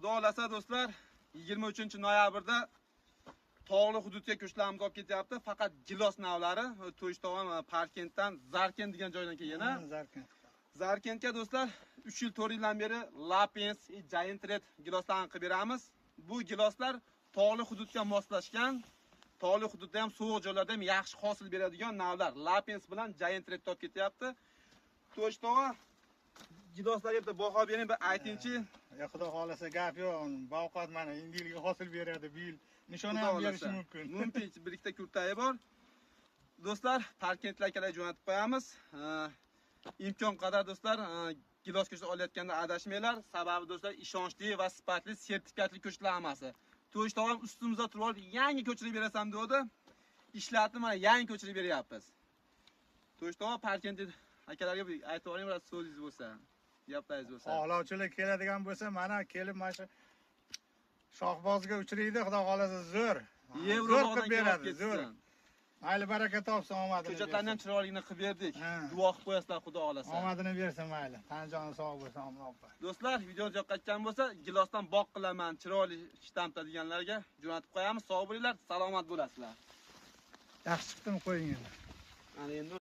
Xudo xolasa do'stlar, 23-noyabrda tog'li hududga ko'chlarimiz olib ketyapti. Faqat gilos navlari To'yishto'g'on Parkentdan Zarkent degan joydan kelgan. Zarkentga do'stlar 3 yil 4 yildan beri Lapens, Giant Red giloslarni qilib beramiz. Bu giloslar tog'li hududga moslashgan, tog'li hududda ham sovuq joylarda ham yaxshi hosil beradigan navlar. Lapens bilan Giant Red olib ketyapti. To'yishto'g'on giloslarga bitta baho bering, bir aytingchi. Ya xudo xolasa gap yo'q. Bavqat mana endi yilga hosil beradi, bu yil nishona ham berishi mumkin. Mumkin, bir ikkita kurtayi bor. Do'stlar, Parkentlarga jo'natib qo'yamiz. Imkon qadar do'stlar, gilos ko'chlar olayotganda adashmanglar. Sababi do'stlar, ishonchli va sifatli sertifikatli ko'chlar hammasi. To'yishto'g'on ustimizda turib olib, yangi ko'chirib berasam dedi. Ishlatib mana yangi ko'chirib beryapmiz. To'yishto'g'on Parkent akalarga aytib oling, biroz so'zingiz bo'lsa. Gaplaringiz bo'lsa. Xohlovchilar keladigan bo'lsa, mana kelib mana shu shohbozga uchraydi, xudo xolasa zo'r. Zo'r qilib beradi, zo'r. Mayli baraka topsin, omadini. Ko'chatlarni ham chiroyligini qilib berdik. Duo qilib qo'yasizlar, xudo xolasa. Omadini bersin, mayli. Tanjoni sog' bo'lsin, omma. Do'stlar, video yoqqan bo'lsa, gilosdan boq qilaman, chiroyli shtampda deganlarga jo'natib qo'yamiz. Sog' bo'linglar, salomat bo'lasizlar. Yaxshi chiqdimi qo'ying endi. Mana endi